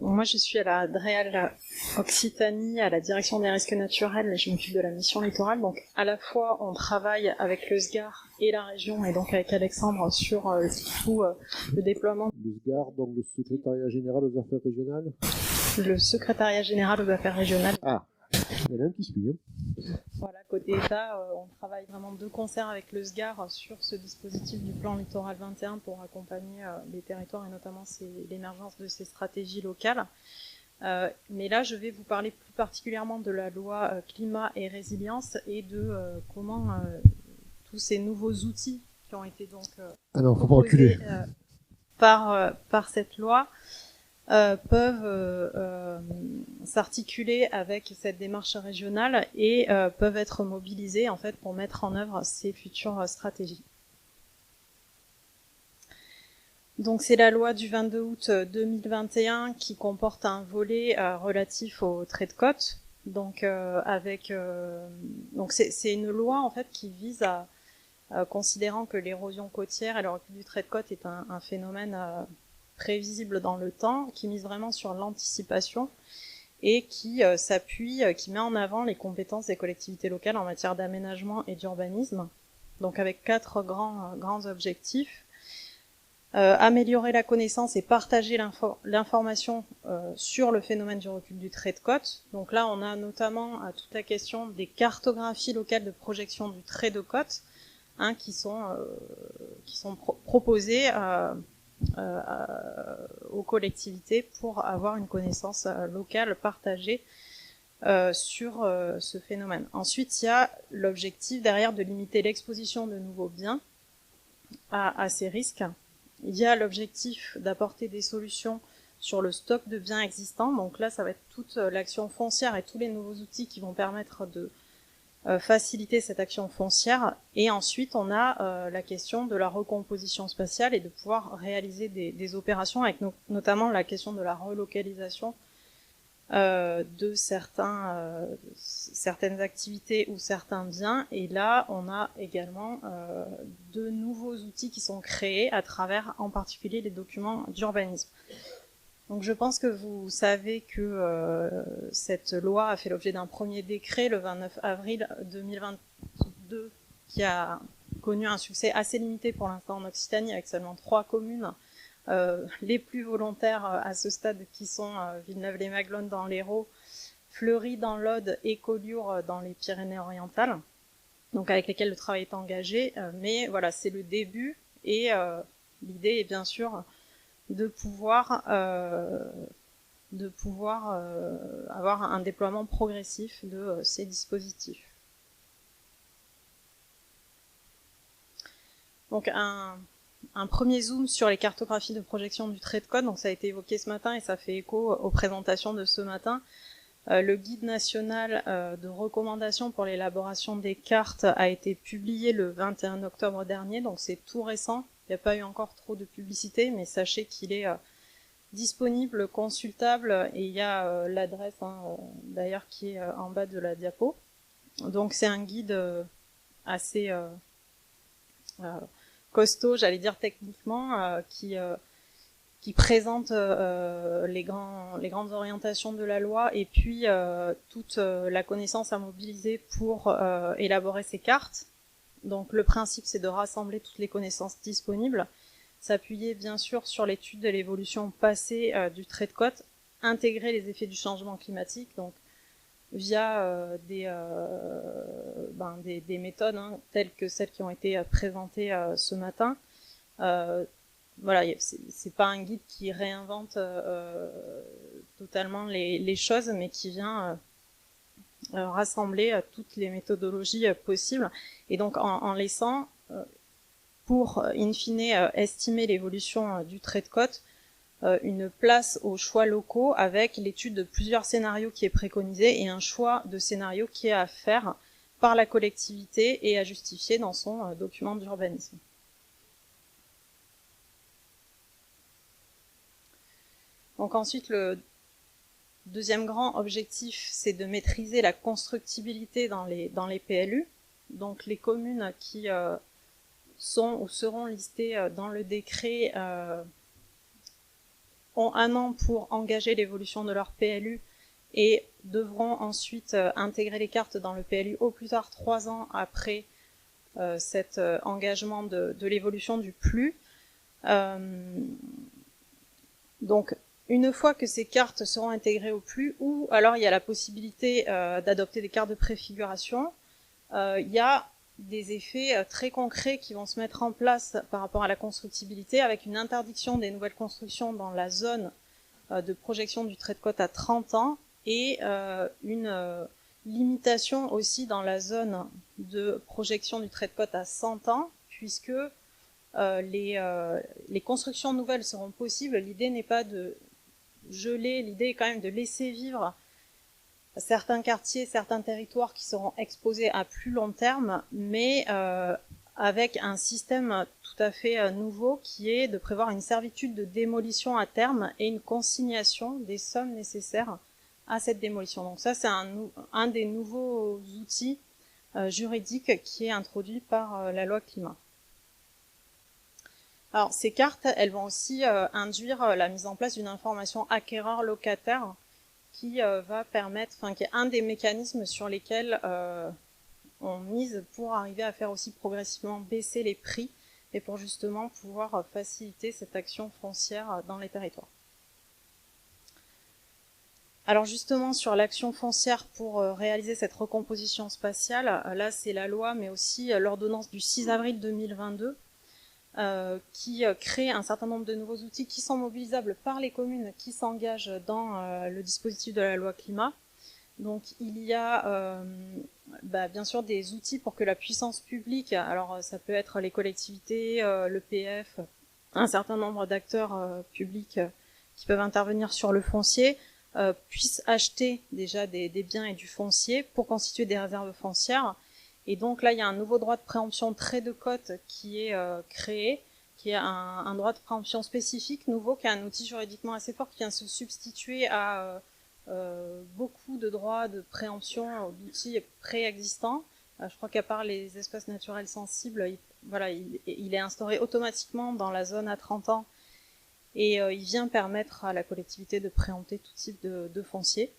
Moi, je suis à la DREAL Occitanie, à la direction des risques naturels, et je m'occupe de la mission littorale. Donc, à la fois, on travaille avec le SGAR et la région, et donc avec Alexandre, sur tout le déploiement. Le SGAR, donc le secrétariat général aux affaires régionales. Le secrétariat général aux affaires régionales. Ah, il y en a un qui suit. Hein. Voilà, côté État, on travaille vraiment de concert avec le SGAR sur ce dispositif du plan littoral 21 pour accompagner les territoires et notamment l'émergence de ces stratégies locales. Mais là, je vais vous parler plus particulièrement de la loi climat et résilience et de comment tous ces nouveaux outils qui ont été donc proposés par cette loi peuvent s'articuler avec cette démarche régionale et peuvent être mobilisés en fait pour mettre en œuvre ces futures stratégies. Donc c'est la loi du 22 août 2021 qui comporte un volet relatif au trait de côte. Donc donc c'est une loi en fait qui vise à considérant que l'érosion côtière et le recul du trait de côte est un phénomène prévisible dans le temps, qui mise vraiment sur l'anticipation et qui s'appuie, qui met en avant les compétences des collectivités locales en matière d'aménagement et d'urbanisme. Donc avec 4 grands objectifs. Améliorer la connaissance et partager l'information sur le phénomène du recul du trait de côte. Donc là, on a notamment toute la question des cartographies locales de projection du trait de côte, hein, qui sont proposées aux collectivités pour avoir une connaissance locale partagée sur ce phénomène. Ensuite, il y a l'objectif derrière de limiter l'exposition de nouveaux biens à ces risques. Il y a l'objectif d'apporter des solutions sur le stock de biens existants. Donc là, ça va être toute l'action foncière et tous les nouveaux outils qui vont permettre de faciliter cette action foncière. Et ensuite, on a la question de la recomposition spatiale et de pouvoir réaliser des opérations avec notamment la question de la relocalisation de certaines activités ou certains biens. Et là, on a également de nouveaux outils qui sont créés à travers, en particulier, les documents d'urbanisme. Donc je pense que vous savez que cette loi a fait l'objet d'un premier décret le 29 avril 2022 qui a connu un succès assez limité pour l'instant en Occitanie avec seulement 3 communes. Les plus volontaires à ce stade qui sont Villeneuve-les-Maglones dans l'Hérault, Fleury dans l'Aude et Collioure dans les Pyrénées-Orientales, donc avec lesquelles le travail est engagé. Mais voilà, c'est le début et l'idée est bien sûr de pouvoir avoir un déploiement progressif de ces dispositifs. Donc un premier zoom sur les cartographies de projection du trait de côte, donc ça a été évoqué ce matin et ça fait écho aux présentations de ce matin. Le guide national de recommandations pour l'élaboration des cartes a été publié le 21 octobre dernier, donc c'est tout récent. Il n'y a pas eu encore trop de publicité, mais sachez qu'il est disponible, consultable, et il y a l'adresse d'ailleurs qui est en bas de la diapo. Donc c'est un guide assez costaud, j'allais dire techniquement, qui présente les grandes orientations de la loi et puis toute la connaissance à mobiliser pour élaborer ces cartes. Donc le principe, c'est de rassembler toutes les connaissances disponibles, s'appuyer bien sûr sur l'étude de l'évolution passée du trait de côte, intégrer les effets du changement climatique, donc via des méthodes telles que celles qui ont été présentées ce matin. Voilà, c'est pas un guide qui réinvente totalement les choses, mais qui vient rassembler toutes les méthodologies possibles, et donc en laissant, pour in fine estimer l'évolution du trait de côte, une place aux choix locaux avec l'étude de plusieurs scénarios qui est préconisée et un choix de scénario qui est à faire par la collectivité et à justifier dans son document d'urbanisme. Donc ensuite, le deuxième grand objectif, c'est de maîtriser la constructibilité dans les PLU. Donc les communes qui sont ou seront listées dans le décret ont 1 an pour engager l'évolution de leur PLU et devront ensuite intégrer les cartes dans le PLU au plus tard 3 ans après cet engagement de l'évolution du PLU. Donc, une fois que ces cartes seront intégrées au PLU, ou alors il y a la possibilité d'adopter des cartes de préfiguration, il y a des effets très concrets qui vont se mettre en place par rapport à la constructibilité, avec une interdiction des nouvelles constructions dans la zone de projection du trait de côte à 30 ans, et une limitation aussi dans la zone de projection du trait de côte à 100 ans, puisque les constructions nouvelles seront possibles. L'idée n'est pas de geler, l'idée est quand même de laisser vivre certains quartiers, certains territoires qui seront exposés à plus long terme, mais avec un système tout à fait nouveau qui est de prévoir une servitude de démolition à terme et une consignation des sommes nécessaires à cette démolition. Donc ça, c'est un des nouveaux outils juridiques qui est introduit par la loi climat. Alors ces cartes, elles vont aussi induire la mise en place d'une information acquéreur-locataire qui va permettre, qui est un des mécanismes sur lesquels on mise pour arriver à faire aussi progressivement baisser les prix et pour justement pouvoir faciliter cette action foncière dans les territoires. Alors justement sur l'action foncière pour réaliser cette recomposition spatiale, là c'est la loi mais aussi l'ordonnance du 6 avril 2022 qui crée un certain nombre de nouveaux outils qui sont mobilisables par les communes qui s'engagent dans le dispositif de la loi climat. Donc il y a bien sûr des outils pour que la puissance publique, alors ça peut être les collectivités, l'EPF, un certain nombre d'acteurs publics qui peuvent intervenir sur le foncier, puissent acheter déjà des biens et du foncier pour constituer des réserves foncières. Et donc là, il y a un nouveau droit de préemption trait de côte qui est créé, qui est un droit de préemption spécifique, nouveau, qui est un outil juridiquement assez fort, qui vient se substituer à beaucoup de droits de préemption d'outils préexistants. Je crois qu'à part les espaces naturels sensibles, il est instauré automatiquement dans la zone à 30 ans et il vient permettre à la collectivité de préempter tout type de foncier.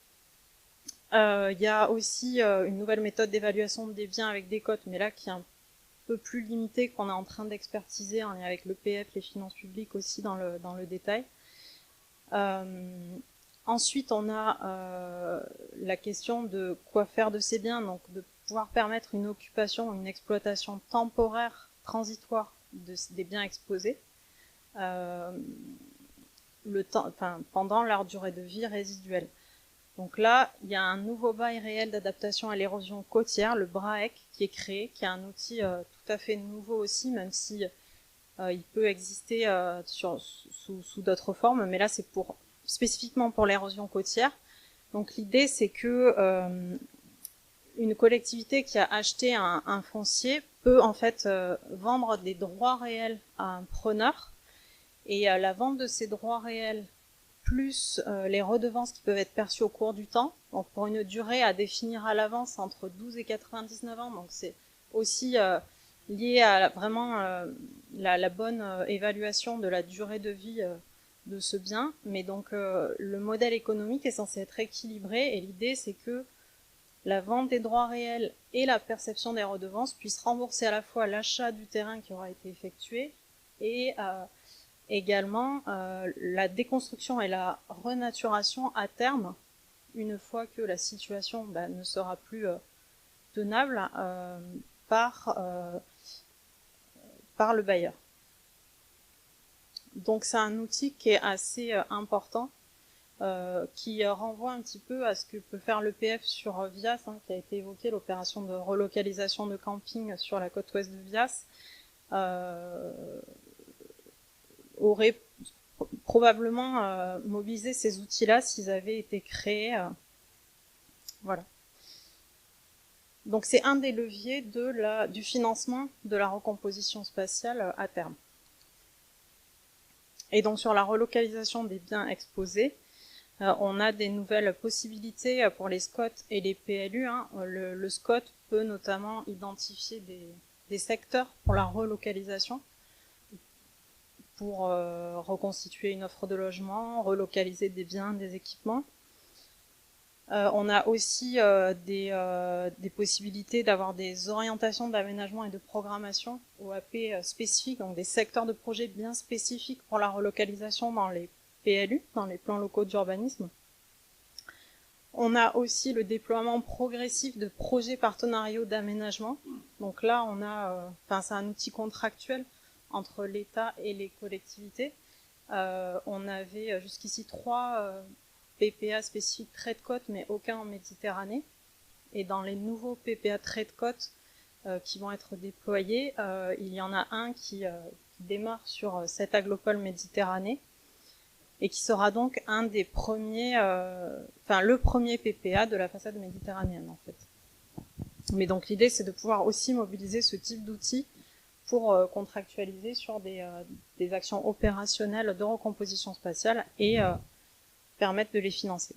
Il y a aussi une nouvelle méthode d'évaluation des biens avec des cotes, mais là qui est un peu plus limitée, qu'on est en train d'expertiser en lien avec l'EPF, les finances publiques aussi dans le détail. Ensuite, on a la question de quoi faire de ces biens, donc de pouvoir permettre une occupation, une exploitation temporaire, transitoire des biens exposés, pendant leur durée de vie résiduelle. Donc là, il y a un nouveau bail réel d'adaptation à l'érosion côtière, le BRAEC, qui est créé, qui est un outil tout à fait nouveau aussi, même si il peut exister sous d'autres formes, mais là c'est spécifiquement pour l'érosion côtière. Donc l'idée c'est que une collectivité qui a acheté un foncier peut en fait vendre des droits réels à un preneur, et la vente de ces droits réels plus les redevances qui peuvent être perçues au cours du temps, donc pour une durée à définir à l'avance entre 12 et 99 ans, donc c'est aussi lié à vraiment la bonne évaluation de la durée de vie de ce bien, mais donc le modèle économique est censé être équilibré, et l'idée c'est que la vente des droits réels et la perception des redevances puissent rembourser à la fois l'achat du terrain qui aura été effectué et également la déconstruction et la renaturation à terme, une fois que la situation ne sera plus tenable par le bailleur. Donc c'est un outil qui est assez important, qui renvoie un petit peu à ce que peut faire l'EPF sur Vias, qui a été évoqué, l'opération de relocalisation de camping sur la côte ouest de Vias, aurait probablement mobilisé ces outils-là s'ils avaient été créés. Voilà. Donc c'est un des leviers du financement de la recomposition spatiale à terme. Et donc sur la relocalisation des biens exposés, on a des nouvelles possibilités pour les SCOT et les PLU. Le SCOT peut notamment identifier des secteurs pour la relocalisation, pour reconstituer une offre de logement, relocaliser des biens, des équipements. On a aussi des possibilités d'avoir des orientations d'aménagement et de programmation OAP spécifiques, donc des secteurs de projets bien spécifiques pour la relocalisation dans les PLU, dans les plans locaux d'urbanisme. On a aussi le déploiement progressif de projets partenariaux d'aménagement. Donc là, on a, c'est un outil contractuel entre l'État et les collectivités. On avait jusqu'ici 3 PPA spécifiques trait de côte, mais aucun en Méditerranée. Et dans les nouveaux PPA trait de côte qui vont être déployés, il y en a un qui démarre sur cette aglopole Méditerranée et qui sera donc un des premiers, le premier PPA de la façade méditerranéenne en fait. Mais donc l'idée c'est de pouvoir aussi mobiliser ce type d'outils pour contractualiser sur des actions opérationnelles de recomposition spatiale et permettre de les financer.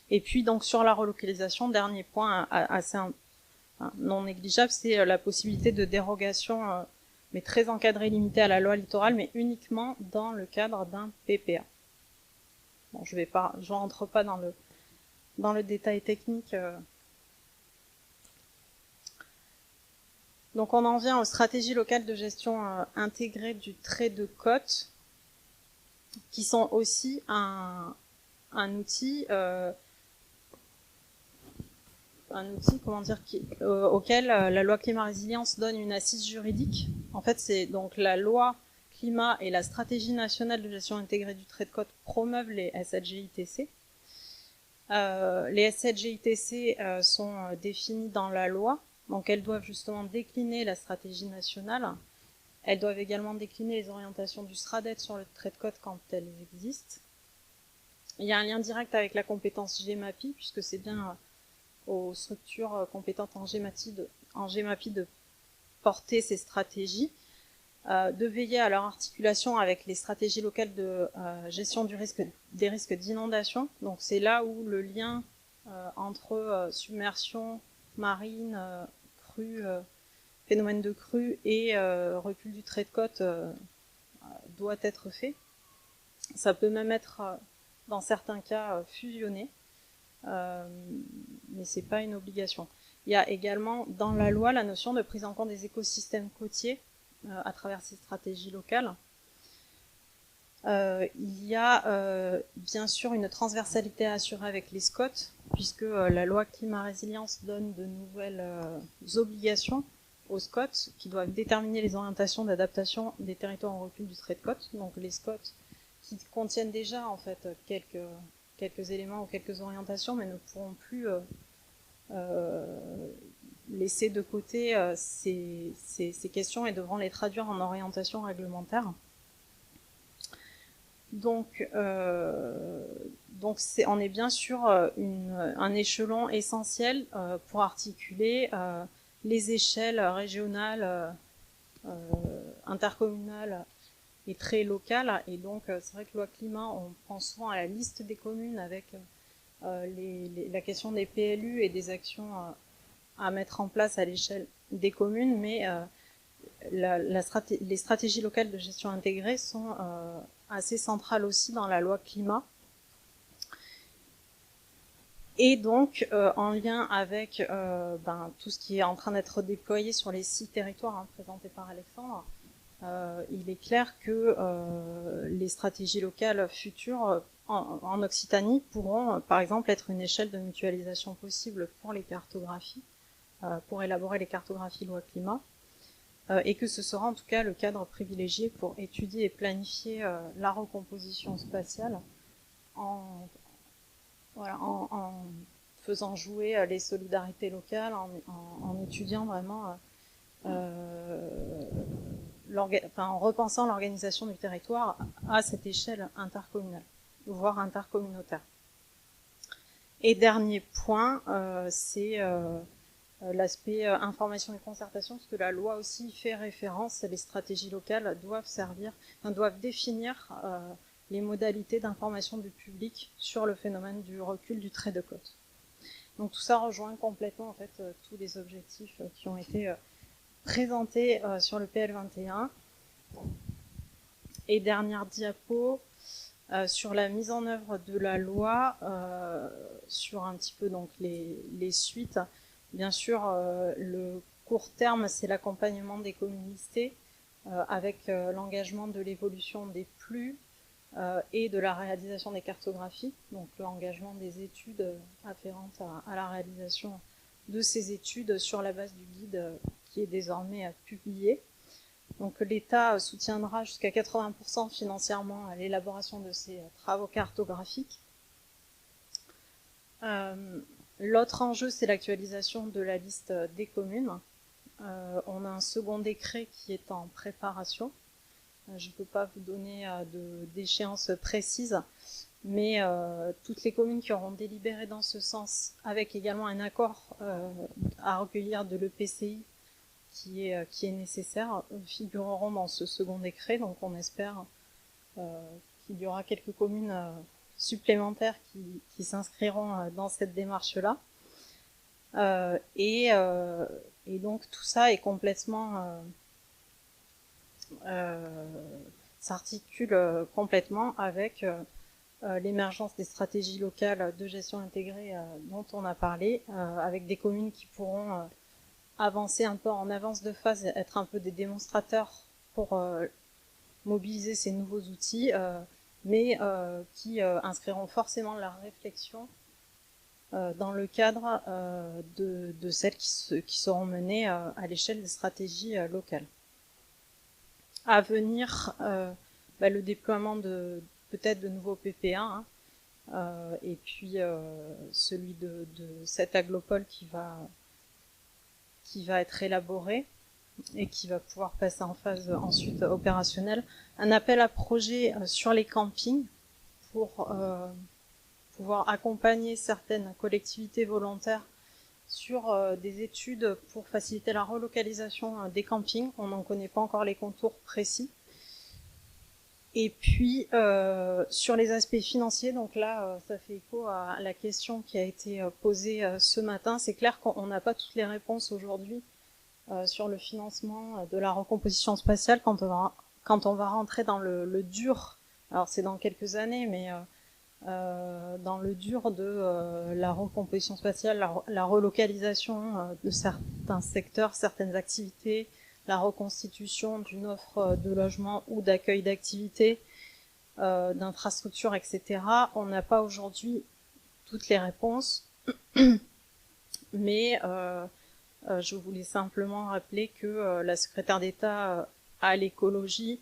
Et puis donc sur la relocalisation, dernier point assez non négligeable, c'est la possibilité de dérogation, mais très encadrée, limitée à la loi littorale, mais uniquement dans le cadre d'un PPA. Bon, je rentre pas dans le détail technique. Donc on en vient aux stratégies locales de gestion intégrée du trait de côte, qui sont aussi un outil, auquel la loi climat résilience donne une assise juridique. En fait, c'est donc la loi climat et la stratégie nationale de gestion intégrée du trait de côte promeuvent les SLGITC. Les SLGITC sont définies dans la loi, donc elles doivent justement décliner la stratégie nationale. Elles doivent également décliner les orientations du SRADET sur le trait de côte quand elles existent. Il y a un lien direct avec la compétence GEMAPI, puisque c'est bien aux structures compétentes en GEMAPI de porter ces stratégies, de veiller à leur articulation avec les stratégies locales de gestion des risques d'inondation. Donc c'est là où le lien entre submersion marine, crue, phénomène de crue et recul du trait de côte doit être fait. Ça peut même être, dans certains cas, fusionné, mais c'est pas une obligation. Il y a également dans la loi la notion de prise en compte des écosystèmes côtiers à travers ces stratégies locales. Il y a bien sûr une transversalité à assurer avec les SCOT, puisque la loi climat résilience donne de nouvelles obligations aux SCOT qui doivent déterminer les orientations d'adaptation des territoires en recul du trait de côte. Donc les SCOT qui contiennent déjà en fait quelques éléments ou quelques orientations, mais ne pourront plus laisser de côté ces questions et devront les traduire en orientation réglementaire. Donc on est bien sur un échelon essentiel pour articuler les échelles régionales, intercommunales et très locales. Et donc c'est vrai que loi climat, on pense souvent à la liste des communes avec la question des PLU et des actions à mettre en place à l'échelle des communes, mais les stratégies locales de gestion intégrée sont assez centrales aussi dans la loi climat. Et donc, en lien avec tout ce qui est en train d'être déployé sur les 6 territoires présentés par Alexandre, il est clair que les stratégies locales futures en Occitanie pourront, par exemple, être une échelle de mutualisation possible pour les cartographies, pour élaborer les cartographies loi climat, et que ce sera en tout cas le cadre privilégié pour étudier et planifier la recomposition spatiale en faisant jouer les solidarités locales, en étudiant vraiment, en repensant l'organisation du territoire à cette échelle intercommunale, voire intercommunautaire. Et dernier point, c'est l'aspect information et concertation, parce que la loi aussi fait référence, les stratégies locales doivent définir les modalités d'information du public sur le phénomène du recul du trait de côte. Donc tout ça rejoint complètement en fait tous les objectifs qui ont été présentés sur le PL21 Et dernière diapo, sur la mise en œuvre de la loi, sur un petit peu donc les suites. Bien sûr, le court terme, c'est l'accompagnement des communes listées, avec l'engagement de l'évolution des flux et de la réalisation des cartographies, donc l'engagement des études afférentes à la réalisation de ces études sur la base du guide qui est désormais publié. Donc l'État soutiendra jusqu'à 80% financièrement l'élaboration de ces travaux cartographiques. L'autre enjeu, c'est l'actualisation de la liste des communes. On a un second décret qui est en préparation. Je ne peux pas vous donner d'échéance précise, mais toutes les communes qui auront délibéré dans ce sens, avec également un accord à recueillir de l'EPCI qui est nécessaire, figureront dans ce second décret. Donc on espère qu'il y aura quelques communes supplémentaires qui s'inscriront dans cette démarche-là. Et donc tout ça est complètement s'articule complètement avec l'émergence des stratégies locales de gestion intégrée dont on a parlé, avec des communes qui pourront avancer un peu en avance de phase, être un peu des démonstrateurs pour mobiliser ces nouveaux outils, mais qui inscriront forcément leur réflexion dans le cadre de celles qui seront menées à l'échelle des stratégies locales. À venir, le déploiement de peut-être de nouveaux PPA, et puis celui de cette aglopole qui va être élaboré et qui va pouvoir passer en phase ensuite opérationnelle. Un appel à projet sur les campings pour pouvoir accompagner certaines collectivités volontaires sur des études pour faciliter la relocalisation des campings. On n'en connaît pas encore les contours précis. Et puis sur les aspects financiers, donc là ça fait écho à la question qui a été posée ce matin. C'est clair qu'on n'a pas toutes les réponses aujourd'hui sur le financement de la recomposition spatiale quand on va rentrer dans le dur. Alors c'est dans quelques années, mais dans le dur de la recomposition spatiale, la relocalisation de certains secteurs, certaines activités, la reconstitution d'une offre de logement ou d'accueil d'activités, d'infrastructures, etc. On n'a pas aujourd'hui toutes les réponses, mais je voulais simplement rappeler que la secrétaire d'État à l'écologie,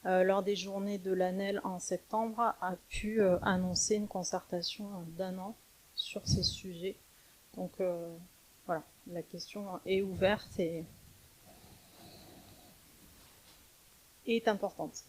lors des journées de l'ANEL en septembre, a pu annoncer une concertation d'1 an sur ces sujets. Donc voilà, la question est ouverte et est importante.